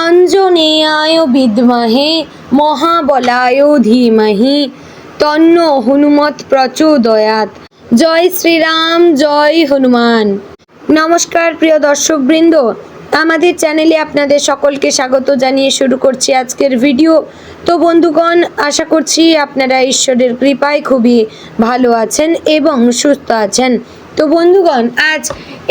অঞ্জনেয়ায় বিদ্মহে মহাবলায় ধীমহি তন্নো হনুমৎ প্রচোদয়াৎ। জয় শ্রীরাম, জয় হনুমান। নমস্কার প্রিয় দর্শকবৃন্দ, আমাদের চ্যানেলে আপনাদের সকলকে স্বাগত জানিয়ে শুরু করছি আজকের ভিডিও। তো বন্ধুগণ, আশা করছি আপনারা ঈশ্বরের কৃপায় খুবই ভালো আছেন এবং সুস্থ আছেন। তো বন্ধুগণ, আজ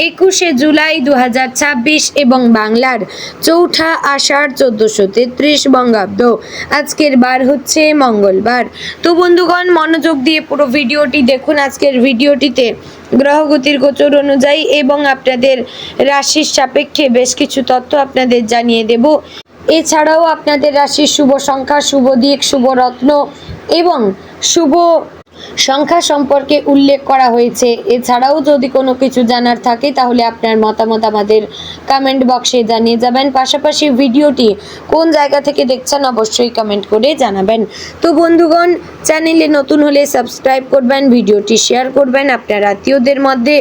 21শে জুলাই 2026 এবং বাংলার 4ঠা আষাঢ় 1433 বঙ্গাব্দ। আজকের বার হচ্ছে মঙ্গলবার। তো বন্ধুগণ, মনোযোগ দিয়ে পুরো ভিডিওটি দেখুন। আজকের ভিডিওটিতে গ্রহগতির গোচর অনুযায়ী এবং আপনাদের রাশির সাপেক্ষে বেশ কিছু তথ্য আপনাদের জানিয়ে দেব। এছাড়াও আপনাদের রাশির শুভ সংখ্যা, শুভ দিক, শুভ রত্ন এবং শুভ সংখ্যা সম্পর্কে উল্লেখ করা হয়েছে। এছাড়াও যদি কোনো কিছু জানার থাকে তাহলে আপনার মতামত আমাদের কমেন্ট বক্সে জানিয়ে যাবেন। পাশাপাশি ভিডিওটি কোন জায়গা থেকে দেখছেন অবশ্যই কমেন্ট করে জানাবেন। তো বন্ধুগণ, চ্যানেলে নতুন হলে সাবস্ক্রাইব করবেন, ভিডিওটি শেয়ার করবেন আপনার আত্মীয়দের মধ্যে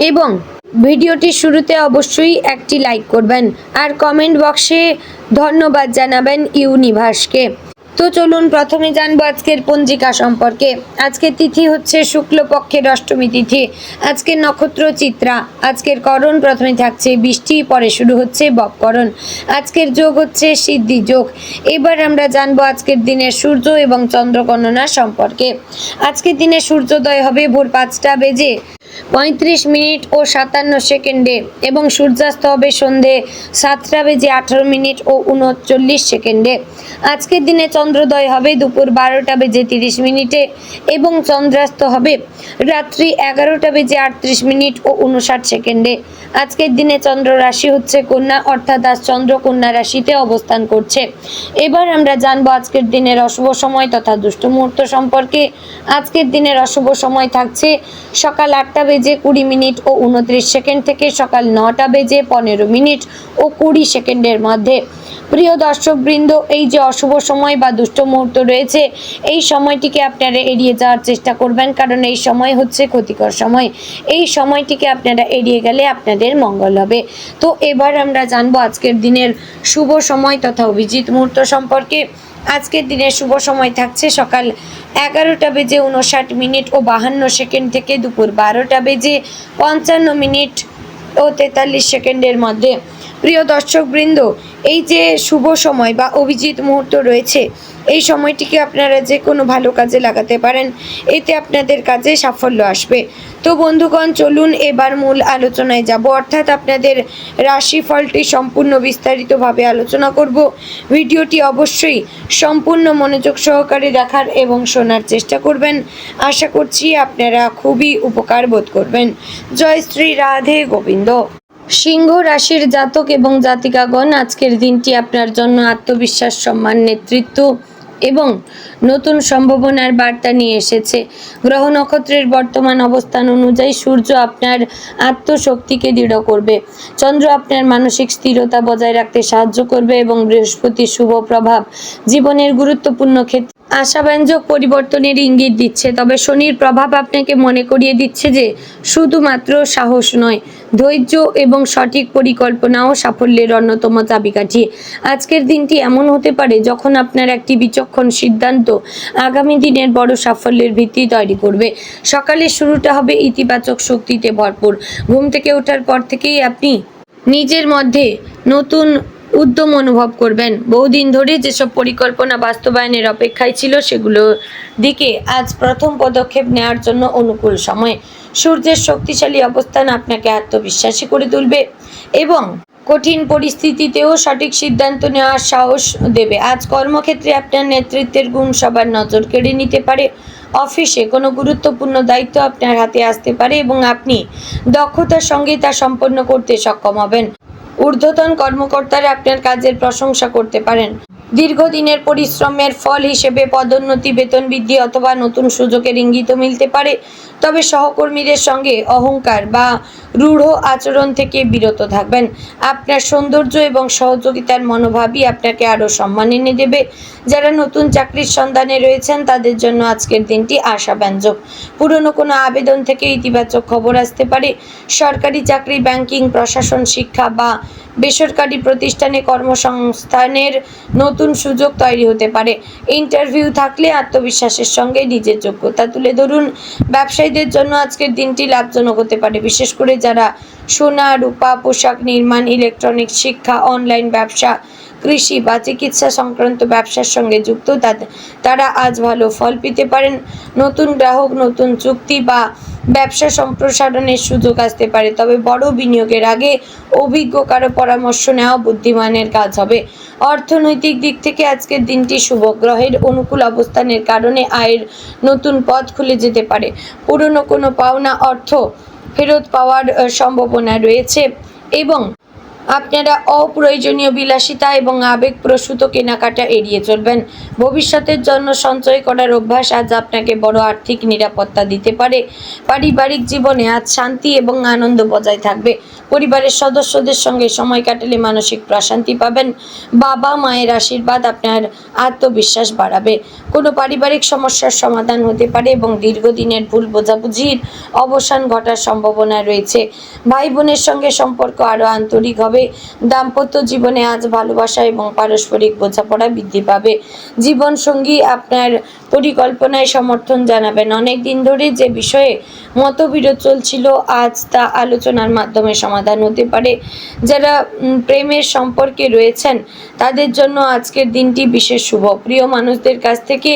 এবং ভিডিওটির শুরুতে অবশ্যই একটি লাইক করবেন আর কমেন্ট বক্সে ধন্যবাদ জানাবেন ইউনিভার্সকে। তো চলুন প্রথমে জানবো আজকের পঞ্জিকা সম্পর্কে। আজকের তিথি হচ্ছে শুক্লপক্ষের অষ্টমী তিথি। আজকের নক্ষত্র চিত্রা। আজকের করণ প্রথমে থাকছে বৃষ্টি, পরে শুরু হচ্ছে ববকরণ। আজকের যোগ হচ্ছে সিদ্ধি যোগ। এবার আমরা জানবো আজকের দিনের সূর্য এবং চন্দ্র গণনা সম্পর্কে। আজকের দিনে সূর্যোদয় হবে ভোর 5টা বেজে 35 মিনিট ও 57 সেকেন্ডে এবং সূর্যাস্ত হবে সন্ধে 7টা বেজে 18 মিনিট ও 39 সেকেন্ডে। আজকের দিনে চন্দ্রোদয় হবে দুপুর 12টা বেজে 30 মিনিটে এবং চন্দ্রাস্ত হবে রাত্রি 11টা বেজে 38 মিনিট ও 59 সেকেন্ডে। আজকের দিনে চন্দ্র রাশি হচ্ছে কন্যা, অর্থাৎ আজ চন্দ্র কন্যা রাশিতে অবস্থান করছে। এবার আমরা জানবো আজকের দিনের অশুভ সময় তথা দুষ্ট মুহূর্ত সম্পর্কে। আজকের দিনের অশুভ সময় থাকছে সকাল 8টা বেজে 20 মিনিট ও 29 সেকেন্ড থেকে সকাল 9টা বেজে 15 মিনিট ও 20 সেকেন্ডের মধ্যে। প্রিয় দর্শকবৃন্দ, এই যে অশুভ সময় বা দুষ্ট মুহূর্ত রয়েছে, এই সময়টিকে আপনারা এড়িয়ে যাওয়ার চেষ্টা করবেন, কারণ এই সময় হচ্ছে ক্ষতিকর সময়। এই সময়টিকে আপনারা এড়িয়ে গেলে আপনাদের মঙ্গল হবে। তো এবার আমরা জানবো আজকের দিনের শুভ সময় তথা অভিজিৎ মুহূর্ত সম্পর্কে। আজকের দিনের শুভ সময় থাকছে সকাল 11টা বেজে 59 মিনিট ও 52 সেকেন্ড থেকে দুপুর 12টা বেজে 55 মিনিট ও 43 সেকেন্ডের মধ্যে। প্রিয় দর্শকবৃন্দ, এই যে শুভ সময় বা অভিজিৎ মুহূর্ত রয়েছে, এই সময়টিকে আপনারা যে কোনো ভালো কাজে লাগাতে পারেন, এতে আপনাদের কাজে সাফল্য আসবে। তো বন্ধুগণ, চলুন এবার মূল আলোচনায় যাব, অর্থাৎ আপনাদের রাশিফলটি সম্পূর্ণ বিস্তারিতভাবে আলোচনা করব। ভিডিওটি অবশ্যই সম্পূর্ণ মনোযোগ সহকারে দেখার এবং শোনার চেষ্টা করবেন। আশা করছি আপনারা খুবই উপকার বোধ করবেন। জয় শ্রী রাধে গোবিন্দ। সিংহ রাশির জাতক এবং জাতিকাগণ, আজকের দিনটি আপনার জন্য আত্মবিশ্বাস, সম্মান, নেতৃত্ব এবং নতুন সম্ভাবনার বার্তা নিয়ে এসেছে। গ্রহ নক্ষত্রের বর্তমান অবস্থান অনুযায়ী সূর্য আপনার আত্মশক্তিকে দৃঢ় করবে, চন্দ্র আপনার মানসিক স্থিরতা বজায় রাখতে সাহায্য করবে এবং বৃহস্পতির শুভ প্রভাব জীবনের গুরুত্বপূর্ণ ক্ষেত্রে আশাব্যঞ্জক পরিবর্তনের ইঙ্গিত দিচ্ছে। তবে শনির প্রভাব আপনাকে মনে করিয়ে দিচ্ছে যে শুধুমাত্র সাহস নয়, ধৈর্য এবং সঠিক পরিকল্পনাও সাফল্যের অন্যতম চাবিকাঠি। আজকের দিনটি এমন হতে পারে যখন আপনার একটি বিচক্ষণ সিদ্ধান্ত আগামী দিনের বড় সাফল্যের ভিত্তি তৈরি করবে। সকালের শুরুটা হবে ইতিবাচক শক্তিতে ভরপুর। ঘুম থেকে ওঠার পর থেকেই আপনি নিজের মধ্যে নতুন উদ্যম অনুভব করবেন। বহুদিন ধরে যেসব পরিকল্পনা বাস্তবায়নের অপেক্ষায় ছিল, সেগুলোর দিকে আজ প্রথম পদক্ষেপ নেওয়ার জন্য অনুকূল সময়। সূর্যের শক্তিশালী অবস্থান আপনাকে আত্মবিশ্বাসী করে তুলবে এবং কঠিন পরিস্থিতিতেও সঠিক সিদ্ধান্ত নেওয়ার সাহস দেবে। আজ কর্মক্ষেত্রে আপনার নেতৃত্বের গুণ সবার নজর কেড়ে নিতে পারে। অফিসে কোনো গুরুত্বপূর্ণ দায়িত্ব আপনার হাতে আসতে পারে এবং আপনি দক্ষতার সঙ্গে তা সম্পন্ন করতে সক্ষম হবেন। ঊর্ধ্বতন কর্মকর্তারা আপনার কাজের প্রশংসা করতে পারেন। দীর্ঘদিনের পরিশ্রমের ফল হিসেবে পদোন্নতি, বেতন বৃদ্ধি অথবা নতুন সুযোগের ইঙ্গিতও মিলতে পারে। তবে সহকর্মীদের সঙ্গে অহংকার বা রূঢ় আচরণ থেকে বিরত থাকবেন। আপনার সৌন্দর্য এবং সহযোগিতার মনোভাবই আপনাকে আরও সম্মান এনে দেবে। যারা নতুন চাকরির সন্ধানে রয়েছেন তাদের জন্য আজকের দিনটি আশাব্যঞ্জক। পুরনো কোনো আবেদন থেকে ইতিবাচক খবর আসতে পারে। সরকারি চাকরি, ব্যাংকিং, প্রশাসন, শিক্ষা বা বেসরকারি প্রতিষ্ঠানে কর্মসংস্থানের নতুন সুযোগ তৈরি হতে পারে। ইন্টারভিউ থাকলে আত্মবিশ্বাসের সঙ্গে নিজের যোগ্যতা তুলে ধরুন। ব্যবসায়ীদের জন্য আজকের দিনটি লাভজনক হতে পারে, বিশেষ করে যারা সোনা, রূপা, পোশাক নির্মাণ, ইলেকট্রনিক্স, শিক্ষা, অনলাইন ব্যবসা, কৃষি বা চিকিৎসা সংক্রান্ত ব্যবসার সঙ্গে যুক্ত। তারা আজ ভালো ফল পেতে পারেন। নতুন গ্রাহক, নতুন চুক্তি বা ব্যবসা সম্প্রসারণের সুযোগ আসতে পারে, তবে বড় বিনিয়োগের আগে অভিজ্ঞ কারো পরামর্শ নেওয়া বুদ্ধিমানের কাজ হবে। অর্থনৈতিক দিক থেকে আজকের দিনটি শুভ। গ্রহের অনুকূল অবস্থানের কারণে আয়ের নতুন পথ খুলে যেতে পারে। পুরনো কোনো পাওনা অর্থ ফেরত পাওয়ার সম্ভাবনা রয়েছে এবং আপনারা অপ্রয়োজনীয় বিলাসিতা এবং আবেগপ্রসূত কেনাকাটা এড়িয়ে চলবেন। ভবিষ্যতের জন্য সঞ্চয় করার অভ্যাস আজ আপনাকে বড় আর্থিক নিরাপত্তা দিতে পারে। পারিবারিক জীবনে আজ শান্তি এবং আনন্দ বজায় থাকবে। পরিবারের সদস্যদের সঙ্গে সময় কাটালে মানসিক প্রশান্তি পাবেন। বাবা মায়ের আশীর্বাদ আপনার আত্মবিশ্বাস বাড়াবে। কোনো পারিবারিক সমস্যার সমাধান হতে পারে এবং দীর্ঘদিনের ভুল বোঝাবুঝির অবসান ঘটার সম্ভাবনা রয়েছে। ভাই বোনের সঙ্গে সম্পর্ক আরও আন্তরিক হবে। দাম্পত্য জীবনে আজ ভালোবাসা এবং পারস্পরিক বোঝাপড়া বৃদ্ধি পাবে। জীবনসঙ্গী আপনার পরিকল্পনায় সমর্থন জানাবেন। অনেক দিন ধরে যে বিষয়ে মতবিরোধ চলছিল, আজ তা আলোচনার মাধ্যমে সমাধান হতে পারে। যারা প্রেমের সম্পর্কে রয়েছেন তাদের জন্য আজকের দিনটি বিশেষ শুভ। প্রিয় মানুষদের কাছ থেকে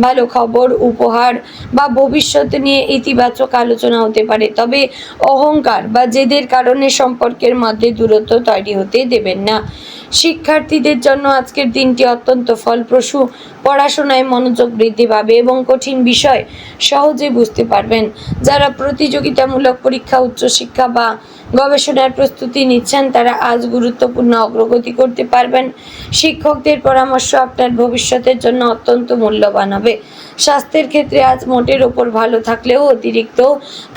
ভালো খবর, উপহার বা ভবিষ্যৎ নিয়ে ইতিবাচক আলোচনা হতে পারে, তবে অহংকার বা জেদের কারণে সম্পর্কের মধ্যে দূরত্ব তৈরি হতে দেবেন না। শিক্ষার্থীদের জন্য আজকের দিনটি অত্যন্ত ফলপ্রসূ। পড়াশোনায় মনোযোগ বৃদ্ধি পাবে এবং কঠিন বিষয় সহজে বুঝতে পারবেন। যারা প্রতিযোগিতামূলক পরীক্ষা, উচ্চশিক্ষা বা গবেষণার প্রস্তুতি নিচ্ছেন তারা আজ গুরুত্বপূর্ণ অগ্রগতি করতে পারবেন। শিক্ষকদের পরামর্শ আপনার ভবিষ্যতের জন্য অত্যন্ত মূল্যবান হবে। স্বাস্থ্যের ক্ষেত্রে আজ মোটের ওপর ভালো থাকলেও অতিরিক্ত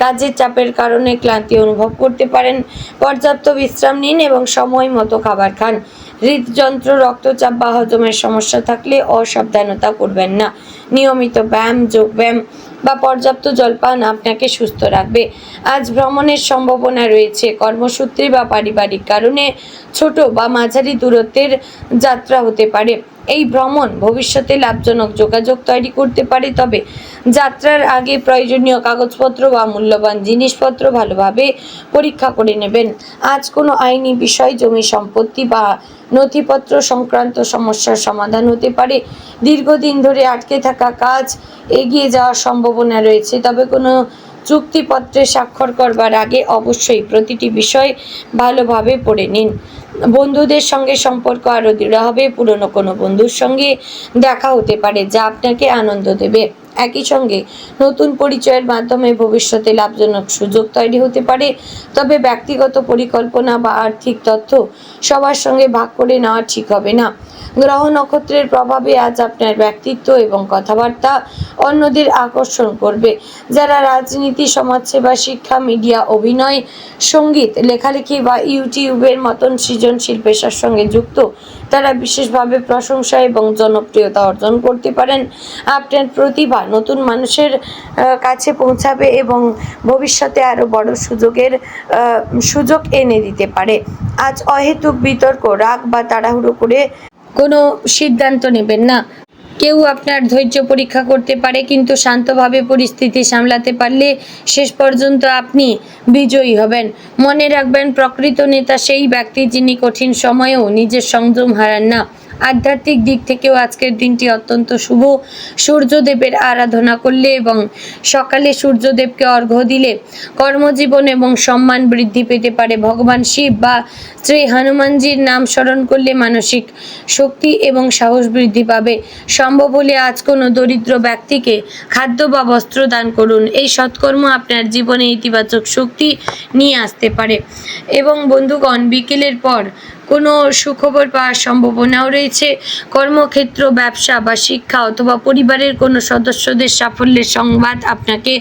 কাজের চাপের কারণে ক্লান্তি অনুভব করতে পারেন। পর্যাপ্ত বিশ্রাম নিন এবং সময় মতো খাবার খান। হৃদযন্ত্র, রক্তচাপ বা হজমের সমস্যা থাকলে অসাবধানতা করবেন না। নিয়মিত ব্যায়াম, যোগব্যায়াম বা পর্যাপ্ত জলপান আপনাকে সুস্থ রাখবে। আজ ভ্রমণের সম্ভাবনা রয়েছে। কর্মসূত্রে বা পারিবারিক কারণে ছোট বা মাঝারি দূরত্বের যাত্রা হতে পারে। এই ভ্রমণ ভবিষ্যতে লাভজনক যোগাযোগ তৈরি করতে পারে, তবে যাত্রার আগে প্রয়োজনীয় কাগজপত্র বা মূল্যবান জিনিসপত্র ভালোভাবে পরীক্ষা করে নেবেন। আজ কোনো আইনি বিষয়, জমি সম্পত্তি বা নথিপত্র সংক্রান্ত সমস্যার সমাধান হতে পারে। দীর্ঘদিন ধরে আটকে থাকা কাজ এগিয়ে যাওয়ার সম্ভাবনা রয়েছে, তবে কোনো চুক্তিপত্রে স্বাক্ষর করবার আগে অবশ্যই প্রতিটি বিষয় ভালোভাবে পড়ে নিন। বন্ধুদের সঙ্গে সম্পর্ক আরও দৃঢ় হবে। পুরনো কোনো বন্ধুর সঙ্গে দেখা হতে পারে যা আপনাকে আনন্দ দেবে। একই সঙ্গে নতুন পরিচয়ের মাধ্যমে ভবিষ্যতে লাভজনক সুযোগ তৈরি হতে পারে, তবে ব্যক্তিগত পরিকল্পনা বা আর্থিক তথ্য সবার সঙ্গে ভাগ করে নেওয়া ঠিক হবে না। গ্রহ নক্ষত্রের প্রভাবে আজ আপনার ব্যক্তিত্ব এবং কথাবার্তা অন্যদের আকর্ষণ করবে। যারা রাজনীতি, সমাজসেবা, শিক্ষা, মিডিয়া, অভিনয়, সঙ্গীত, লেখালেখি বা ইউটিউবের মতন সৃজনশীল পেশার সঙ্গে যুক্ত তারা বিশেষভাবে প্রশংসা এবং জনপ্রিয়তা অর্জন করতে পারেন। আপনার প্রতিভা নতুন মানুষের কাছে পৌঁছাবে এবং ভবিষ্যতে আরও বড় সুযোগ এনে দিতে পারে। আজ অহেতুক বিতর্ক, রাগ বা তাড়াহুড়ো করে কোনো সিদ্ধান্ত নেবেন না। কেউ আপনার ধৈর্য পরীক্ষা করতে পারে, কিন্তু শান্তভাবে পরিস্থিতি সামলাতে পারলে শেষ পর্যন্ত আপনি বিজয়ী হবেন। মনে রাখবেন, প্রকৃত নেতা সেই ব্যক্তি যিনি কঠিন সময়েও নিজের সংযম হারান না। আধ্যাত্মিক দিক থেকেও আজকের দিনটি অত্যন্ত শুভ। সূর্যদেবের আরাধনা করলে এবং সকালে সূর্যদেবকে অর্ঘ্য দিলে কর্মজীবন এবং সম্মান বৃদ্ধি পেতে পারে। ভগবান শিব বা শ্রী হনুমানজির নাম স্মরণ করলে মানসিক শক্তি এবং সাহস বৃদ্ধি পাবে। সম্ভব হলে আজ কোনো দরিদ্র ব্যক্তিকে খাদ্য বা বস্ত্র দান করুন। এই সৎকর্ম আপনার জীবনে ইতিবাচক শক্তি নিয়ে আসতে পারে। এবং বন্ধুগণ, বিকেলের পর কোনো সুখবর পাওয়ার সম্ভাবনাও রয়েছে। কর্মক্ষেত্র, ব্যবসা বা শিক্ষা অথবা পরিবারের কোনো সদস্যদের সাফল্যের সংবাদ আপনাকে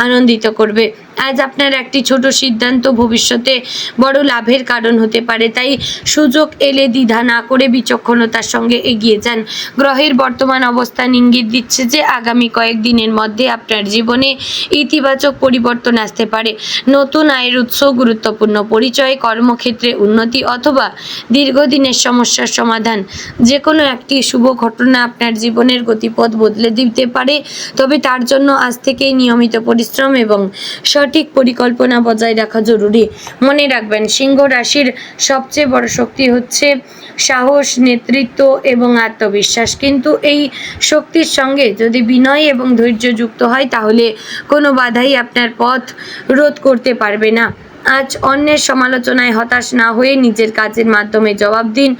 আনন্দিত করবে। আজ আপনার একটি ছোট সিদ্ধান্ত ভবিষ্যতে বড় লাভের কারণ হতে পারে, তাই সুযোগ এলে দ্বিধা না করে বিচক্ষণতার সঙ্গে এগিয়ে যান। গ্রহের বর্তমান অবস্থান ইঙ্গিত দিচ্ছে যে আগামী কয়েকদিনের মধ্যে আপনার জীবনে ইতিবাচক পরিবর্তন আসতে পারে। নতুন আয়ের উৎস, গুরুত্বপূর্ণ পরিচয়, কর্মক্ষেত্রে উন্নতি অথবা দীর্ঘদিনের সমস্যার সমাধান, যে কোনো একটি শুভ ঘটনা আপনার জীবনের গতিপথ বদলে দিতে পারে। তবে তার জন্য আজ থেকেই নিয়মিত পরিশ্রম এবং সঠিক পরিকল্পনা বজায় রাখা জরুরি। মনে রাখবেন, সিংহ রাশির সবচেয়ে বড় শক্তি হচ্ছে সাহস, নেতৃত্ব এবং আত্মবিশ্বাস। কিন্তু এই শক্তির সঙ্গে যদি বিনয় এবং ধৈর্য যুক্ত হয় তাহলে কোনো বাধাই আপনার পথ রোধ করতে পারবে না। আজ অন্যের সমালোচনায় হতাশ না হয়ে নিজের কাজের মাধ্যমে জবাব দিন।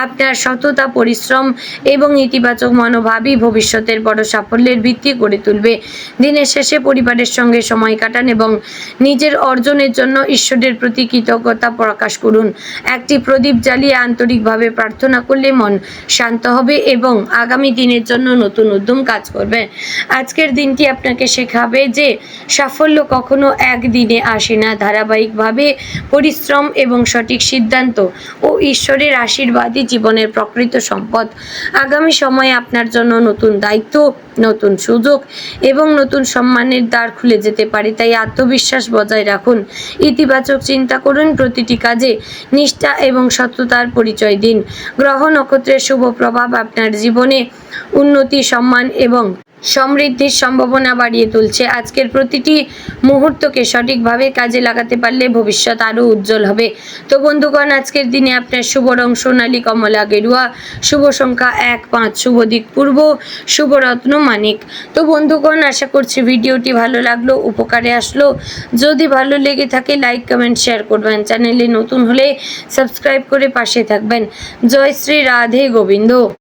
আপনার সততা, পরিশ্রম এবং ইতিবাচক মনোভাবই ভবিষ্যতের বড় সাফল্যের ভিত্তি গড়ে তুলবে। দিনের শেষে পরিবারের সঙ্গে সময় কাটান এবং নিজের অর্জনের জন্য ঈশ্বরের প্রতি কৃতজ্ঞতা প্রকাশ করুন। একটি প্রদীপ জ্বালিয়ে আন্তরিকভাবে প্রার্থনা করলে মন শান্ত হবে এবং আগামী দিনের জন্য নতুন উদ্যম কাজ করবে। আজকের দিনটি আপনাকে শেখাবে যে সাফল্য কখনো একদিনে আসে না। ধারাবাহিকভাবে পরিশ্রম এবং সঠিক সিদ্ধান্ত ও ঈশ্বরের আশীর্বাদই জীবনের প্রকৃত সম্পদ। আগামী সময়ে আপনার জন্য নতুন দায়িত্ব, নতুন সুযোগ এবং নতুন সম্মানের দ্বার খুলে যেতে পারে, তাই আত্মবিশ্বাস বজায় রাখুন। ইতিবাচক চিন্তা করুন, প্রতিটি কাজে নিষ্ঠা এবং সততার পরিচয় দিন। গ্রহ নক্ষত্রের শুভ প্রভাব আপনার জীবনে উন্নতি, সম্মান এবং সমৃদ্ধির সম্ভাবনা বাড়িয়ে তুলছে। আজকের প্রতিটি মুহূর্তকে সঠিকভাবে কাজে লাগাতে পারলে ভবিষ্যৎ আরও উজ্জ্বল হবে। তো বন্ধুগণ, আজকের দিনে আপনার শুভ রং সোনালী, কমলা, গেরুয়া, শুভ সংখ্যা 1, 5, শুভ দিক পূর্ব, শুভ রত্ন মানিক। তো বন্ধুগণ, আশা করছি ভিডিওটি ভালো লাগলো, উপকারে আসলো। যদি ভালো লেগে থাকে লাইক, কমেন্ট, শেয়ার করবেন। চ্যানেলে নতুন হলে সাবস্ক্রাইব করে পাশে থাকবেন। জয় শ্রী রাধে গোবিন্দ।